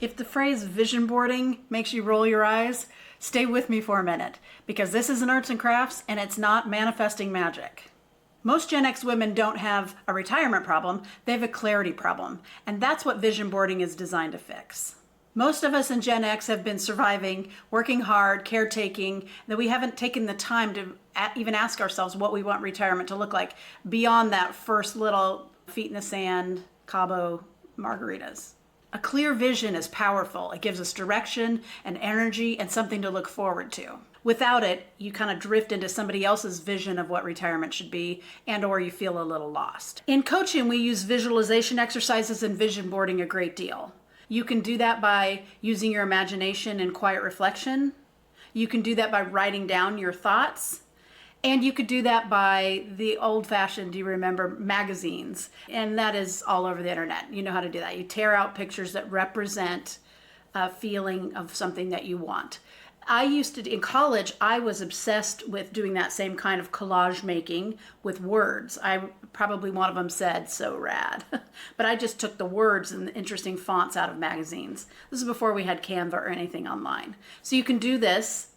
If the phrase vision boarding makes you roll your eyes, stay with me for a minute, because this is an arts and crafts and it's not manifesting magic. Most Gen X women don't have a retirement problem, they have a clarity problem, and that's what vision boarding is designed to fix. Most of us in Gen X have been surviving, working hard, caretaking, that we haven't taken the time to even ask ourselves what we want retirement to look like beyond that first little feet in the sand, Cabo margaritas. A clear vision is powerful. It gives us direction and energy and something to look forward to. Without it, you kind of drift into somebody else's vision of what retirement should be, and or you feel a little lost. In coaching, we use visualization exercises and vision boarding a great deal. You can do that by using your imagination and quiet reflection. You can do that by writing down your thoughts. And you could do that by the old-fashioned, do you remember, magazines? And that is all over the internet. You know how to do that. You tear out pictures that represent a feeling of something that you want. In college, I was obsessed with doing that same kind of collage making with words. Probably one of them said, "So rad." But I just took the words and the interesting fonts out of magazines. This is before we had Canva or anything online. So you can do this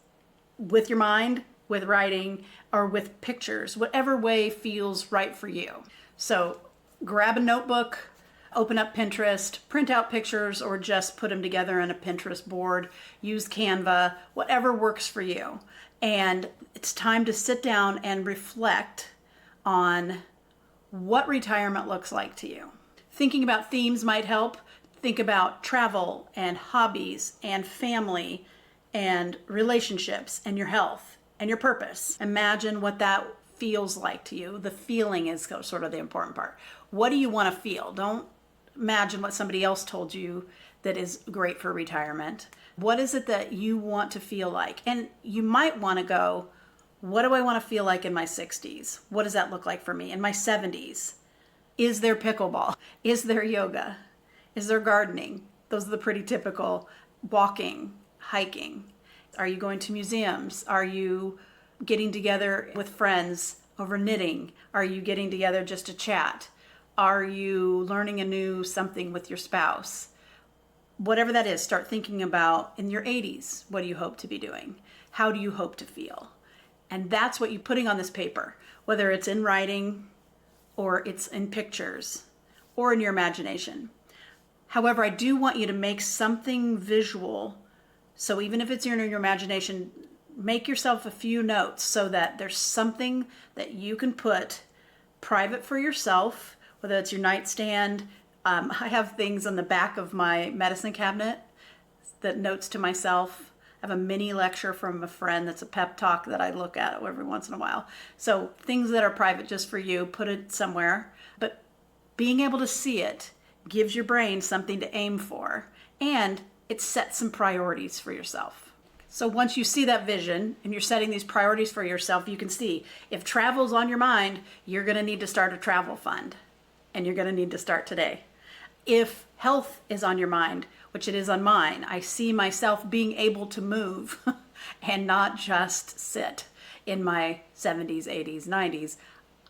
with your mind, with writing, or with pictures, whatever way feels right for you. So grab a notebook, open up Pinterest, print out pictures, or just put them together in a Pinterest board, use Canva, whatever works for you. And it's time to sit down and reflect on what retirement looks like to you. Thinking about themes might help. Think about travel and hobbies and family and relationships and your health and your purpose. Imagine what that feels like to you. The feeling is sort of the important part. What do you want to feel? Don't imagine what somebody else told you that is great for retirement. What is it that you want to feel like? And you might want to go, what do I want to feel like in my 60s? What does that look like for me? In my 70s? Is there pickleball? Is there yoga? Is there gardening? Those are the pretty typical. Walking, hiking. Are you going to museums? Are you getting together with friends over knitting? Are you getting together just to chat? Are you learning a new something with your spouse? Whatever that is, start thinking about in your 80s, what do you hope to be doing? How do you hope to feel? And that's what you're putting on this paper, whether it's in writing or it's in pictures or in your imagination. However, I do want you to make something visual. So even if it's in your imagination, make yourself a few notes so that there's something that you can put private for yourself, whether it's your nightstand. I have things on the back of my medicine cabinet that notes to myself. I have a mini lecture from a friend that's a pep talk that I look at every once in a while. So things that are private just for you, put it somewhere. But being able to see it gives your brain something to aim for, and it sets some priorities for yourself. So once you see that vision and you're setting these priorities for yourself, you can see if travel's on your mind, you're going to need to start a travel fund, and you're going to need to start today. If health is on your mind, which it is on mine, I see myself being able to move and not just sit in my 70s, 80s, 90s.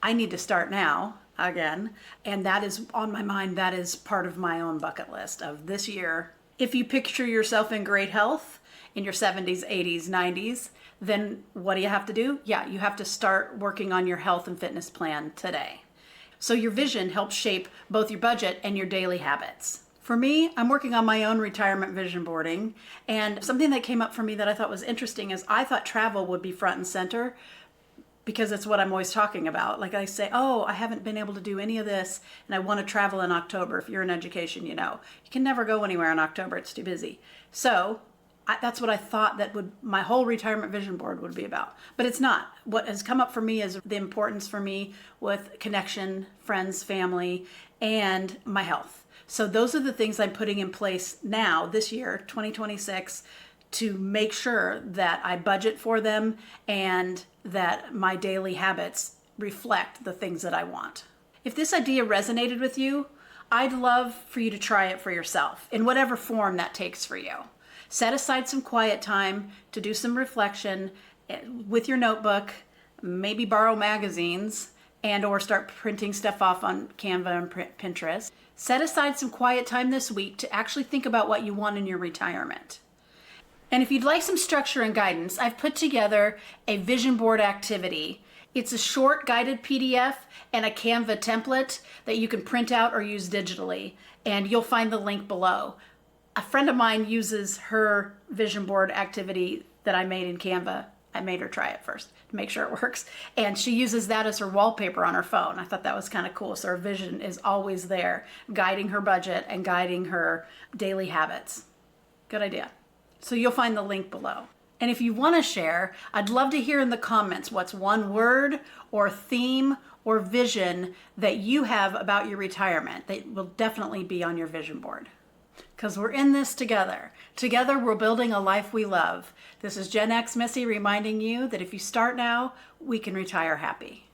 I need to start now again, and that is on my mind. That is part of my own bucket list of this year. If you picture yourself in great health in your 70s, 80s, 90s, then what do you have to do? Yeah, you have to start working on your health and fitness plan today. So your vision helps shape both your budget and your daily habits. For me, I'm working on my own retirement vision boarding, and something that came up for me that I thought was interesting is I thought travel would be front and center because it's what I'm always talking about. Like I say, oh, I haven't been able to do any of this and I want to travel in October. If you're in education, you know, you can never go anywhere in October, it's too busy. So that's what I thought my whole retirement vision board would be about. But it's not. What has come up for me is the importance for me with connection, friends, family, and my health. So those are the things I'm putting in place now, this year, 2026, to make sure that I budget for them and that my daily habits reflect the things that I want. If this idea resonated with you, I'd love for you to try it for yourself in whatever form that takes for you. Set aside some quiet time to do some reflection with your notebook, maybe borrow magazines and or start printing stuff off on Canva and Pinterest. Set aside some quiet time this week to actually think about what you want in your retirement. And if you'd like some structure and guidance, I've put together a vision board activity. It's a short guided PDF and a Canva template that you can print out or use digitally, and you'll find the link below. A friend of mine uses her vision board activity that I made in Canva. I made her try it first to make sure it works. And she uses that as her wallpaper on her phone. I thought that was kind of cool. So her vision is always there, guiding her budget and guiding her daily habits. Good idea. So you'll find the link below. And if you want to share, I'd love to hear in the comments what's one word or theme or vision that you have about your retirement that will definitely be on your vision board. Because we're in this together. Together, we're building a life we love. This is Gen X Missy reminding you that if you start now, we can retire happy.